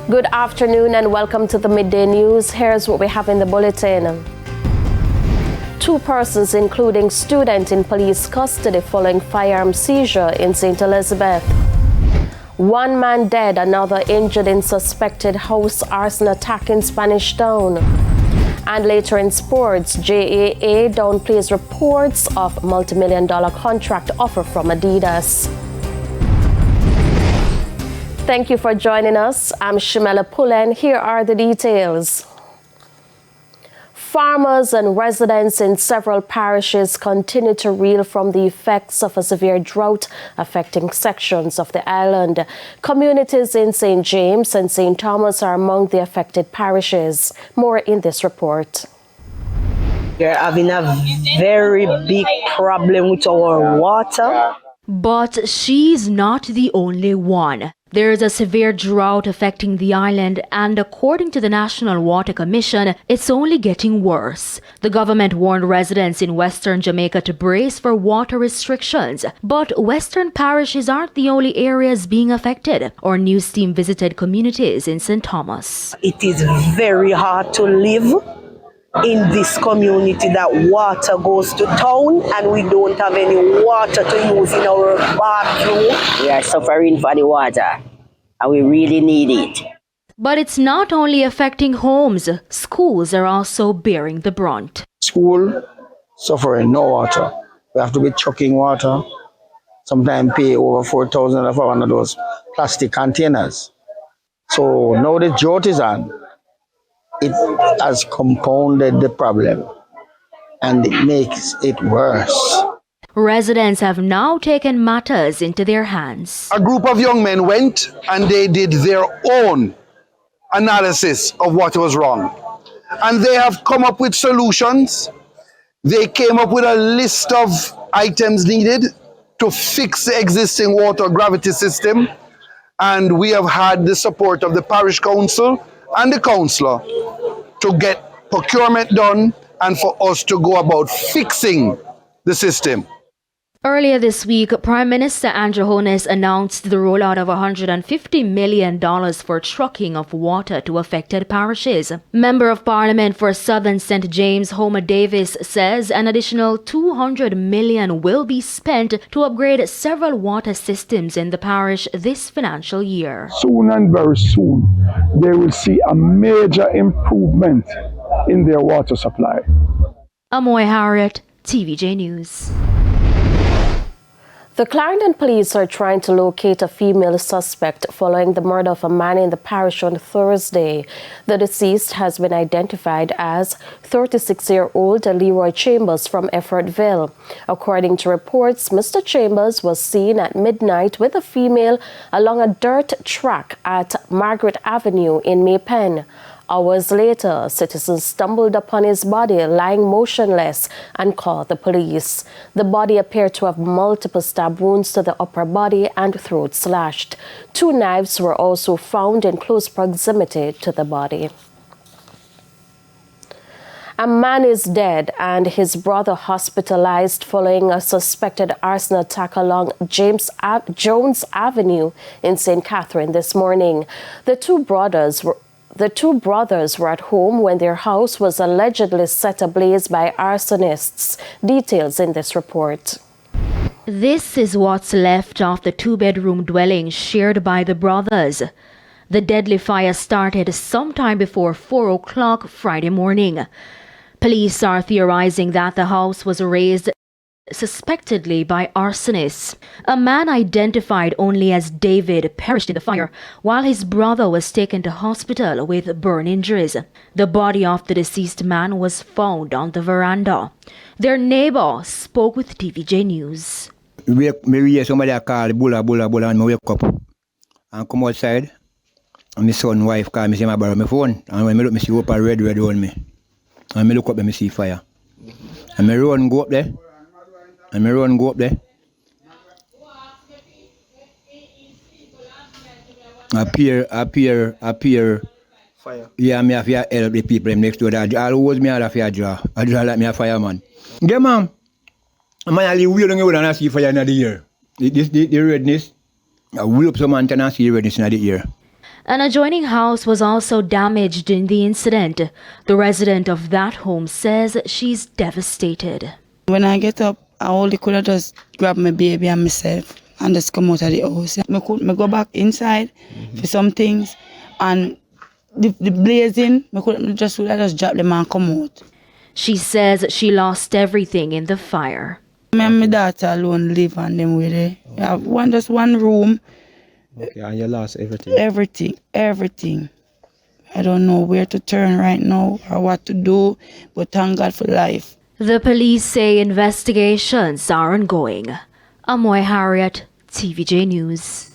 Good afternoon and welcome to the Midday News. Here's what we have in the bulletin. 2 persons, including student, in police custody following firearm seizure in St. Elizabeth. 1 man dead, another injured in suspected house arson attack in Spanish Town. And later in sports, JAA downplays reports of multi-million-dollar contract offer from Adidas. Thank you for joining us. I'm Shimela Pullen. Here are the details. Farmers and residents in several parishes continue to reel from the effects of a severe drought affecting sections of the island. Communities in St. James and St. Thomas are among the affected parishes. More in this report. We're having a very big problem with our water. But she's not the only one. There is a severe drought affecting the island, and according to the National Water Commission, it's only getting worse. The government warned residents in Western Jamaica to brace for water restrictions. But Western parishes aren't the only areas being affected. Our news team visited communities in St. Thomas. It is very hard to live in this community that water goes to town and we don't have any water to use in our bathroom. We are suffering for the water and we really need it. But it's not only affecting homes. Schools are also bearing the brunt. School suffering, no water. We have to be chucking water. Sometimes pay over 4,000 for one of those plastic containers. So now the drought is on. It has compounded the problem and it makes it worse. Residents have now taken matters into their hands. A group of young men went and they did their own analysis of what was wrong. And they have come up with solutions. They came up with a list of items needed to fix the existing water gravity system. And we have had the support of the parish council and the councillor to get procurement done and for us to go about fixing the system. Earlier this week, Prime Minister Andrew Holness announced the rollout of $150 million for trucking of water to affected parishes. Member of Parliament for Southern St. James, Homer Davis, says an additional $200 million will be spent to upgrade several water systems in the parish this financial year. Soon and very soon, they will see a major improvement in their water supply. Amoy Harriet, TVJ News. The Clarendon police are trying to locate a female suspect following the murder of a man in the parish on Thursday. The deceased has been identified as 36-year-old Leroy Chambers from Effortville. According to reports, Mr. Chambers was seen at midnight with a female along a dirt track at Margaret Avenue in Maypen. Hours later, citizens stumbled upon his body lying motionless and called the police. The body appeared to have multiple stab wounds to the upper body and throat slashed. 2 knives were also found in close proximity to the body. A man is dead and his brother hospitalized following a suspected arson attack along Jones Avenue in St. Catherine this morning. The two brothers were at home when their house was allegedly set ablaze by arsonists. Details in this report. This is what's left of the 2-bedroom dwelling shared by the brothers. The deadly fire started sometime before 4 o'clock Friday morning. Police are theorizing that the house was razed suspectedly by arsonists. A man identified only as David perished in the fire, while his brother was taken to hospital with burn injuries. The body of the deceased man was found on the veranda. Their neighbor spoke with TVJ News. Me hear somebody call bulla, and me wake up and come outside. And my son wife call me, say my borrow my phone. And when me look, me see up a red on me. And me look up and me see fire. And me run go up there. Appear. Fire. Yeah, me have to help the people next door. Always me have to draw. I draw like me a fireman. Yeah, man. Man, I live weird and I see fire in the ear. The redness. I will up some man and I see redness in the ear. An adjoining house was also damaged in the incident. The resident of that home says she's devastated. When I get up, I only could have just grab my baby and myself and just come out of the house. I go back inside for some things, and the blazing, I could just drop them and come out. She says she lost everything in the fire. Me and my daughter alone live on them way there. We have just one room. Okay, and you lost everything? Everything. I don't know where to turn right now or what to do, but thank God for life. The police say investigations are ongoing. Amoy Harriet, TVJ News.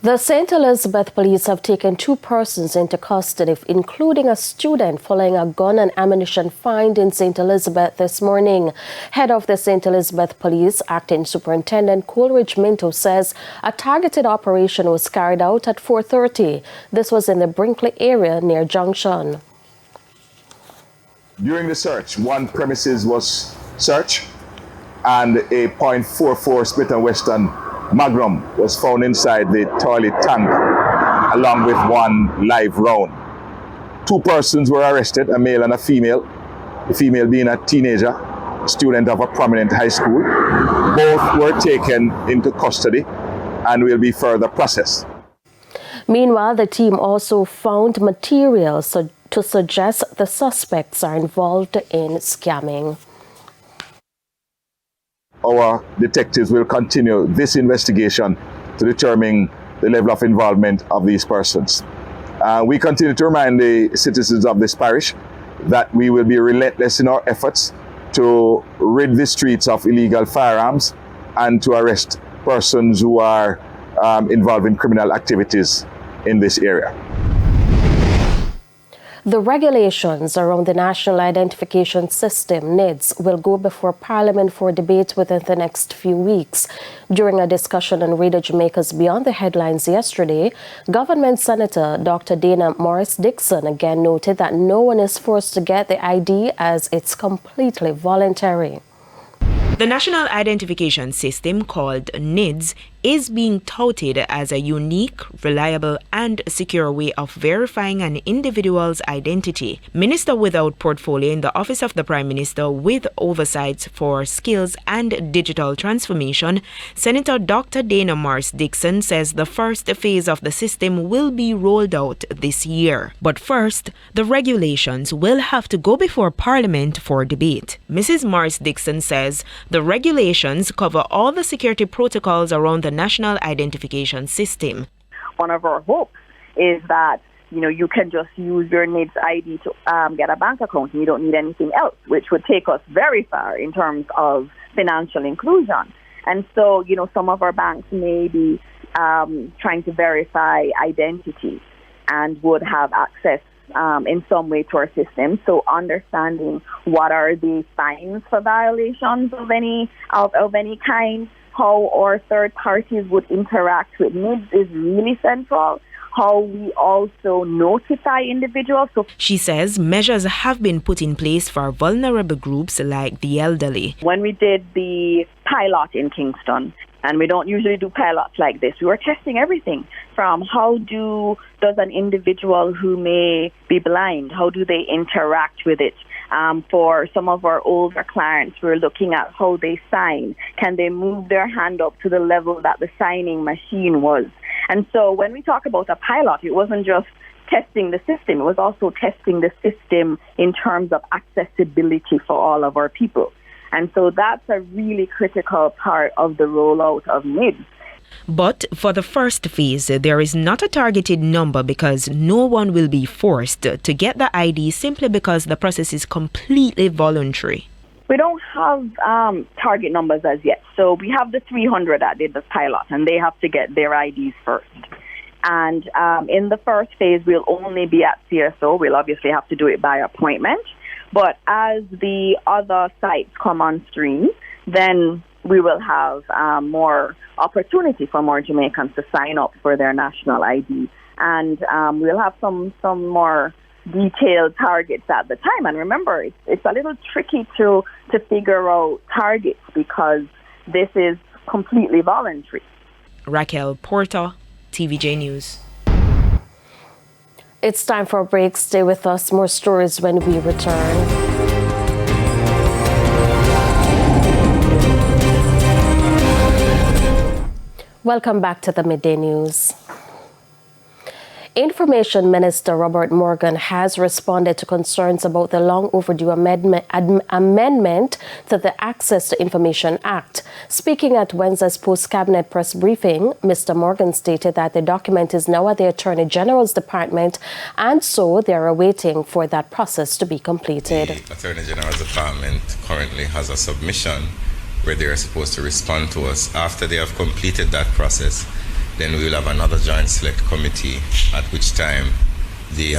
The St. Elizabeth police have taken 2 persons into custody, including a student, following a gun and ammunition find in St. Elizabeth this morning. Head of the St. Elizabeth Police, Acting Superintendent Coleridge Mento, says a targeted operation was carried out at 4:30. This was in the Brinkley area near Junction. During the search, one premises was searched and a .44 Smith & Wesson Magnum was found inside the toilet tank, along with one live round. 2 persons were arrested, a male and a female, the female being a teenager, student of a prominent high school. Both were taken into custody and will be further processed. Meanwhile, the team also found materials to suggest the suspects are involved in scamming. Our detectives will continue this investigation to determine the level of involvement of these persons. We continue to remind the citizens of this parish that we will be relentless in our efforts to rid the streets of illegal firearms and to arrest persons who are involved in criminal activities in this area. The regulations around the National Identification System, NIDS, will go before Parliament for debate within the next few weeks. During a discussion on Radio Jamaica's Beyond the Headlines yesterday, Government Senator Dr. Dana Morris-Dixon again noted that no one is forced to get the ID as it's completely voluntary. The National Identification System, called NIDS, is being touted as a unique, reliable, and secure way of verifying an individual's identity. Minister without portfolio in the Office of the Prime Minister with oversight for skills and digital transformation, Senator Dr. Dana Morris-Dixon says the first phase of the system will be rolled out this year. But first, the regulations will have to go before Parliament for debate. Mrs. Morris-Dixon says the regulations cover all the security protocols around the National Identification System. One of our hopes is that you can just use your NIDS ID to get a bank account, and you don't need anything else, which would take us very far in terms of financial inclusion. And so, some of our banks may be trying to verify identity and would have access in some way to our system. So understanding what are the fines for violations of any kind, how our third parties would interact with NIDS is really central. How we also notify individuals. She says measures have been put in place for vulnerable groups like the elderly. When we did the pilot in Kingston, and we don't usually do pilots like this, we were testing everything from how does an individual who may be blind, how do they interact with it? For some of our older clients, we're looking at how they sign. Can they move their hand up to the level that the signing machine was? And so when we talk about a pilot, it wasn't just testing the system, it was also testing the system in terms of accessibility for all of our people. And so that's a really critical part of the rollout of NIDS. But for the first phase, there is not a targeted number because no one will be forced to get the ID simply because the process is completely voluntary. We don't have target numbers as yet. So we have the 300 that did the pilot, and they have to get their IDs first. And in the first phase, we'll only be at CSO. We'll obviously have to do it by appointment. But as the other sites come on stream, then we will have more opportunity for more Jamaicans to sign up for their national ID. And we'll have some more detailed targets at the time. And remember, it's a little tricky to figure out targets because this is completely voluntary. Raquel Porter, TVJ News. It's time for a break. Stay with us. More stories when we return. Welcome back to the Midday News. Information Minister Robert Morgan has responded to concerns about the long overdue amendment to the Access to Information Act. Speaking at Wednesday's post-cabinet press briefing, Mr. Morgan stated that the document is now at the Attorney General's Department, and so they are waiting for that process to be completed. The Attorney General's Department currently has a submission where they are supposed to respond to us. After they have completed that process, then we will have another joint select committee, at which time the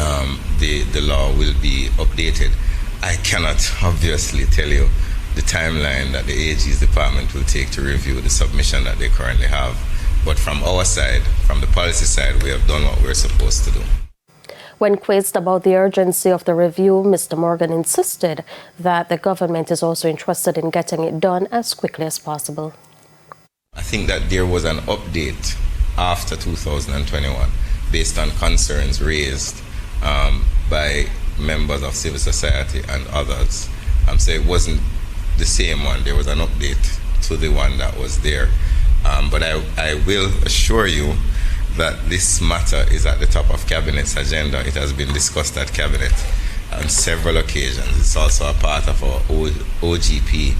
law will be updated. I cannot obviously tell you the timeline that the AG's department will take to review the submission that they currently have. But from our side, from the policy side, we have done what we're supposed to do. When quizzed about the urgency of the review, Mr. Morgan insisted that the government is also interested in getting it done as quickly as possible. I think that there was an update after 2021 based on concerns raised by members of civil society and others. So it wasn't the same one. There was an update to the one that was there. But I will assure you that this matter is at the top of Cabinet's agenda. It has been discussed at Cabinet on several occasions. It's also a part of our OGP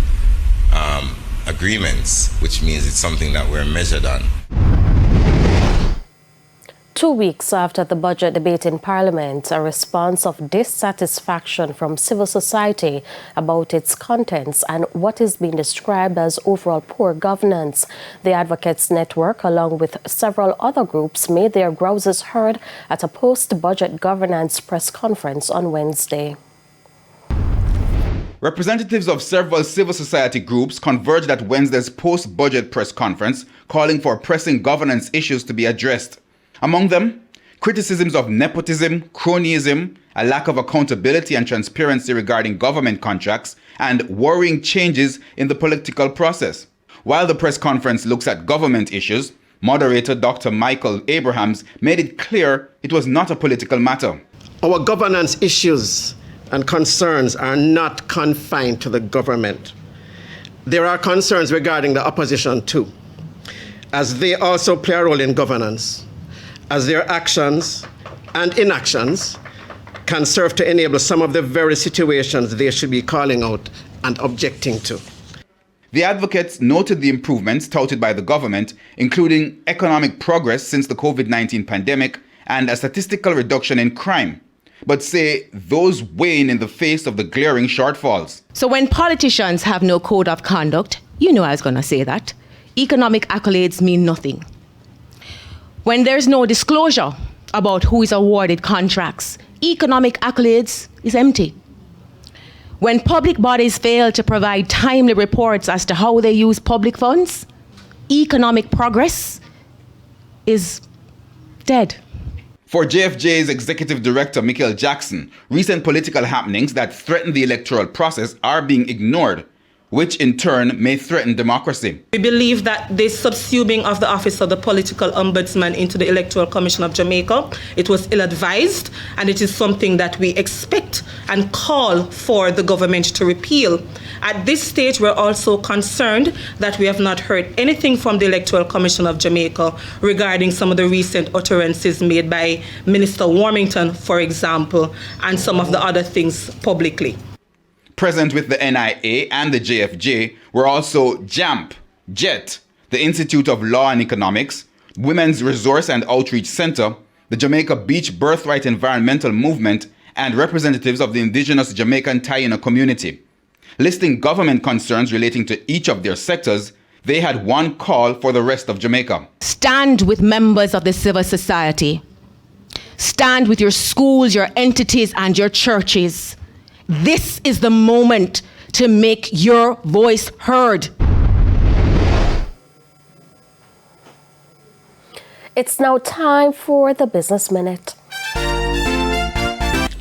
agreements, which means it's something that we're measured on. 2 weeks after the budget debate in Parliament, a response of dissatisfaction from civil society about its contents and what is being described as overall poor governance. The Advocates Network, along with several other groups, made their grouses heard at a post-budget governance press conference on Wednesday. Representatives of several civil society groups converged at Wednesday's post-budget press conference, calling for pressing governance issues to be addressed. Among them, criticisms of nepotism, cronyism, a lack of accountability and transparency regarding government contracts, and worrying changes in the political process. While the press conference looks at government issues, moderator Dr. Michael Abrahams made it clear it was not a political matter. Our governance issues and concerns are not confined to the government. There are concerns regarding the opposition too, as they also play a role in governance, as their actions and inactions can serve to enable some of the very situations they should be calling out and objecting to. The advocates noted the improvements touted by the government, including economic progress since the COVID-19 pandemic and a statistical reduction in crime, but say those wane in the face of the glaring shortfalls. So when politicians have no code of conduct, you know I was going to say that, economic accolades mean nothing. When there's no disclosure about who is awarded contracts, economic accolades is empty. When public bodies fail to provide timely reports as to how they use public funds, economic progress is dead. For JFJ's Executive Director, Michael Jackson, recent political happenings that threaten the electoral process are being ignored, which in turn may threaten democracy. We believe that this subsuming of the office of the political ombudsman into the Electoral Commission of Jamaica, it was ill-advised, and it is something that we expect and call for the government to repeal. At this stage, we're also concerned that we have not heard anything from the Electoral Commission of Jamaica regarding some of the recent utterances made by Minister Warmington, for example, and some of the other things publicly. Present with the NIA and the JFJ were also JAMP, JET, the Institute of Law and Economics, Women's Resource and Outreach Center, the Jamaica Beach Birthright Environmental Movement, and representatives of the indigenous Jamaican Taino community. Listing government concerns relating to each of their sectors, they had one call for the rest of Jamaica. Stand with members of the civil society. Stand with your schools, your entities, and your churches. This is the moment to make your voice heard. It's now time for the Business Minute.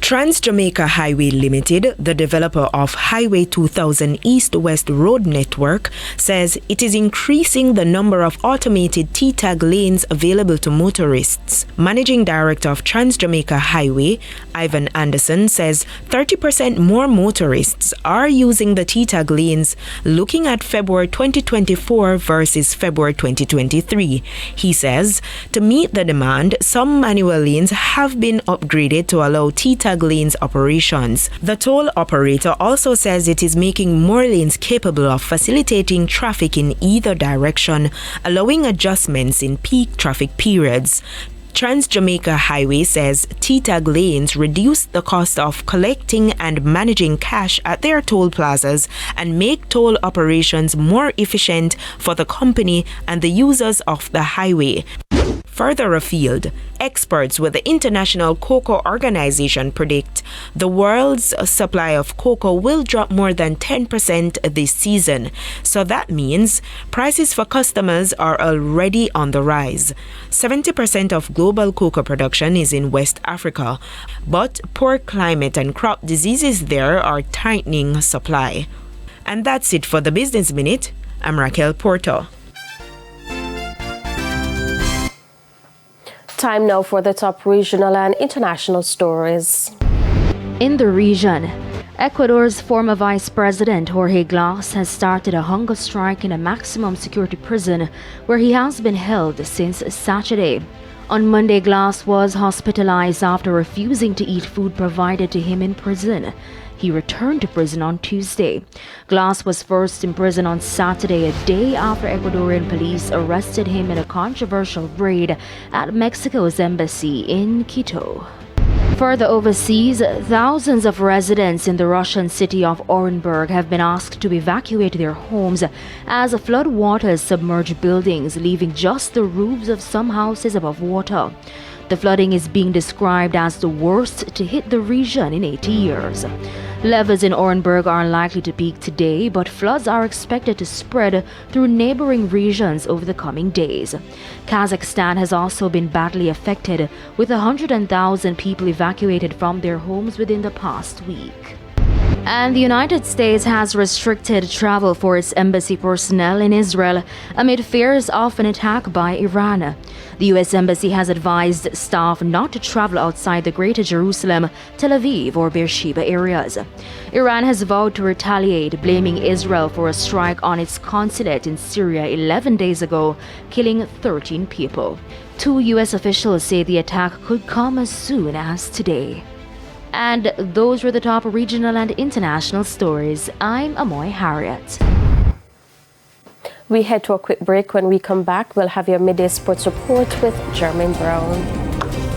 Trans-Jamaica Highway Limited, the developer of Highway 2000 East-West Road Network, says it is increasing the number of automated T-tag lanes available to motorists. Managing Director of Trans-Jamaica Highway, Ivan Anderson, says 30% more motorists are using the T-tag lanes looking at February 2024 versus February 2023. He says to meet the demand, some manual lanes have been upgraded to allow T-tag lanes operations. The toll operator also says it is making more lanes capable of facilitating traffic in either direction, allowing adjustments in peak traffic periods. Trans-Jamaica Highway says T-tag lanes reduce the cost of collecting and managing cash at their toll plazas and make toll operations more efficient for the company and the users of the highway. Further afield, experts with the International Cocoa Organization predict the world's supply of cocoa will drop more than 10% this season. So that means prices for customers are already on the rise. 70% of global cocoa production is in West Africa, but poor climate and crop diseases there are tightening supply. And that's it for the Business Minute. I'm Raquel Porto. Time now for the top regional and international stories. In the region, Ecuador's former Vice President Jorge Glass has started a hunger strike in a maximum security prison where he has been held since Saturday. On Monday, Glass was hospitalized after refusing to eat food provided to him in prison. He returned to prison on Tuesday. Glass was first in prison on Saturday, a day after Ecuadorian police arrested him in a controversial raid at Mexico's embassy in Quito. Further overseas, thousands of residents in the Russian city of Orenburg have been asked to evacuate their homes as flood waters submerge buildings, leaving just the roofs of some houses above water. The flooding is being described as the worst to hit the region in 80 years. Levels in Orenburg are likely to peak today, but floods are expected to spread through neighboring regions over the coming days. Kazakhstan has also been badly affected, with 100,000 people evacuated from their homes within the past week. And the United States has restricted travel for its embassy personnel in Israel amid fears of an attack by Iran. The U.S. Embassy has advised staff not to travel outside the Greater Jerusalem, Tel Aviv, or Beersheba areas. Iran has vowed to retaliate, blaming Israel for a strike on its consulate in Syria 11 days ago, killing 13 people. 2 U.S. officials say the attack could come as soon as today. And those were the top regional and international stories. I'm Amoy Harriet. We head to a quick break. When we come back, we'll have your midday sports report with Jermaine Brown.